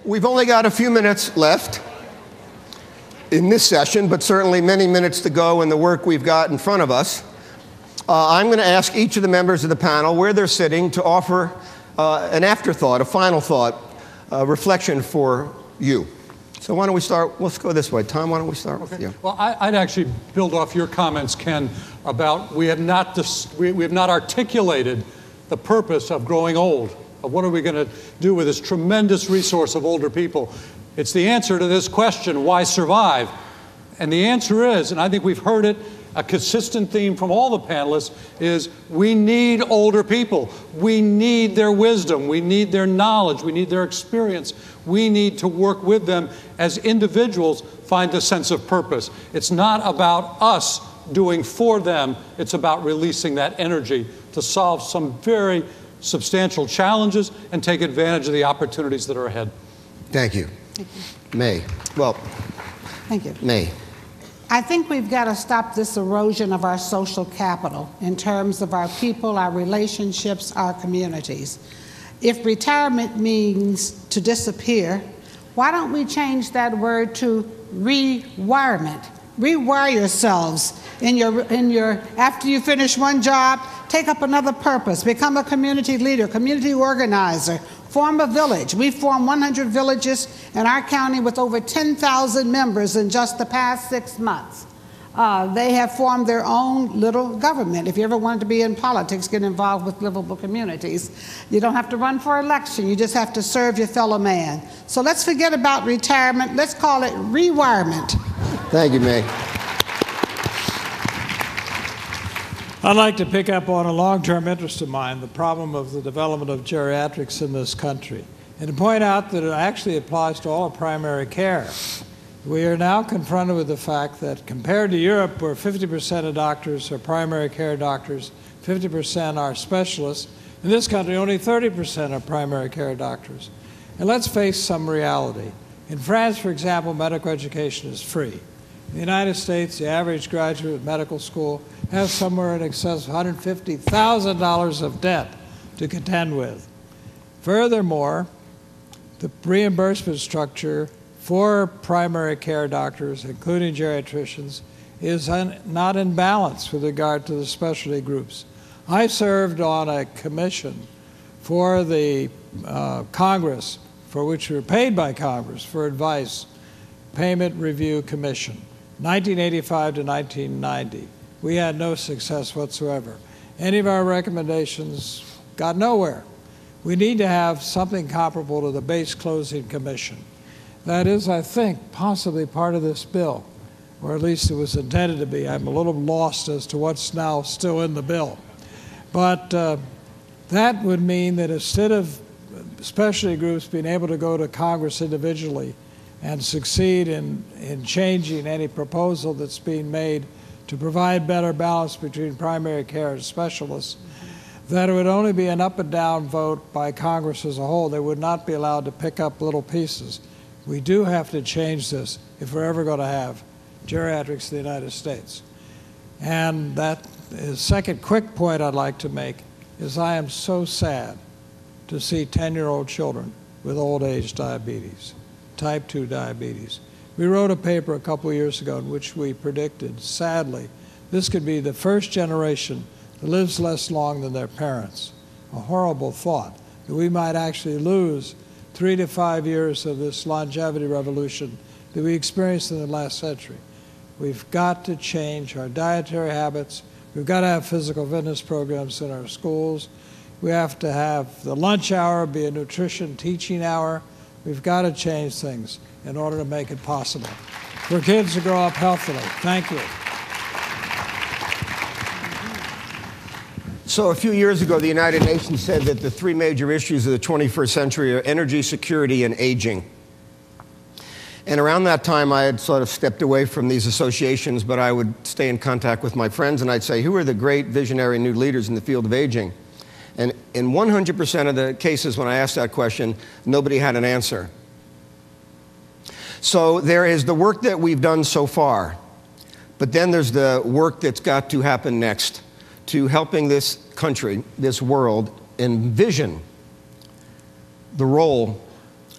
We've only got a few minutes left in this session, but certainly many minutes to go in the work we've got in front of us. I'm going to ask each of the members of the panel where they're sitting to offer an afterthought, a final thought, reflection for you. So why don't we start? Let's go this way. Tom, why don't we start with you? Well, I'd actually build off your comments, Ken, about we have not articulated the purpose of growing old, of what are we going to do with this tremendous resource of older people. It's the answer to this question, why survive? And the answer is, and I think we've heard it, a consistent theme from all the panelists, is we need older people. We need their wisdom. We need their knowledge. We need their experience. We need to work with them as individuals, find a sense of purpose. It's not about us doing for them. It's about releasing that energy to solve some very substantial challenges and take advantage of the opportunities that are ahead. Thank you. Thank you. Mae. Well, thank you. Mae. I think we've got to stop this erosion of our social capital in terms of our people, our relationships, our communities. If retirement means to disappear, why don't we change that word to rewirement? Rewire yourselves after you finish one job, take up another purpose, become a community leader, community organizer, form a village. We formed 100 villages in our county with over 10,000 members in just the past 6 months. They have formed their own little government. If you ever wanted to be in politics, get involved with livable communities. You don't have to run for election. You just have to serve your fellow man. So let's forget about retirement. Let's call it rewirement. Thank you, Mae. I'd like to pick up on a long-term interest of mine, the problem of the development of geriatrics in this country, and to point out that it actually applies to all of primary care. We are now confronted with the fact that compared to Europe, where 50% of doctors are primary care doctors, 50% are specialists, in this country only 30% are primary care doctors. And let's face some reality. In France, for example, medical education is free. In the United States, the average graduate of medical school has somewhere in excess of $150,000 of debt to contend with. Furthermore, the reimbursement structure for primary care doctors, including geriatricians, is not in balance with regard to the specialty groups. I served on a commission for the Congress, for which we were paid by Congress for advice, Payment Review Commission, 1985 to 1990. We had no success whatsoever. Any of our recommendations got nowhere. We need to have something comparable to the Base Closing Commission. That is, I think, possibly part of this bill, or at least it was intended to be. I'm a little lost as to what's now still in the bill. But that would mean that instead of specialty groups being able to go to Congress individually and succeed in changing any proposal that's being made to provide better balance between primary care and specialists, that it would only be an up and down vote by Congress as a whole. They would not be allowed to pick up little pieces. We do have to change this if we're ever going to have geriatrics in the United States. And that is second quick point I'd like to make is I am so sad to see 10-year-old children with old age diabetes, type 2 diabetes. We wrote a paper a couple of years ago in which we predicted, sadly, this could be the first generation that lives less long than their parents. A horrible thought that we might actually lose 3 to 5 years of this longevity revolution that we experienced in the last century. We've got to change our dietary habits. We've got to have physical fitness programs in our schools. We have to have the lunch hour be a nutrition teaching hour. We've got to change things in order to make it possible for kids to grow up healthily. Thank you. So a few years ago, the United Nations said that the 3 major issues of the 21st century are energy, security, and aging. And around that time, I had sort of stepped away from these associations, but I would stay in contact with my friends, and I'd say, who are the great visionary new leaders in the field of aging? And in 100% of the cases when I asked that question, nobody had an answer. So there is the work that we've done so far, but then there's the work that's got to happen next to helping this country, this world, envision the role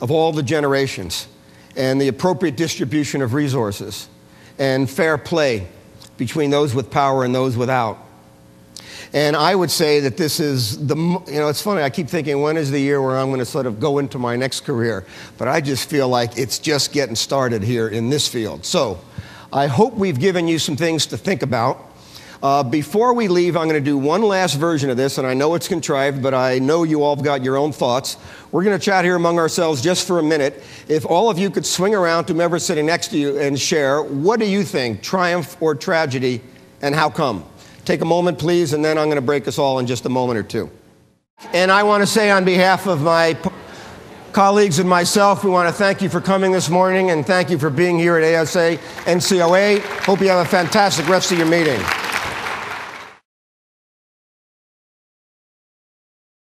of all the generations, and the appropriate distribution of resources, and fair play between those with power and those without. And I would say that this is it's funny, I keep thinking, when is the year where I'm going to sort of go into my next career? But I just feel like it's just getting started here in this field. So I hope we've given you some things to think about. Before we leave, I'm going to do one last version of this, and I know it's contrived, but I know you all have got your own thoughts. We're going to chat here among ourselves just for a minute. If all of you could swing around to whomever's sitting next to you and share, what do you think, triumph or tragedy, and how come? Take a moment, please, and then I'm going to break us all in just a moment or two. And I want to say on behalf of my colleagues and myself, we want to thank you for coming this morning, and thank you for being here at ASA NCOA. Hope you have a fantastic rest of your meeting.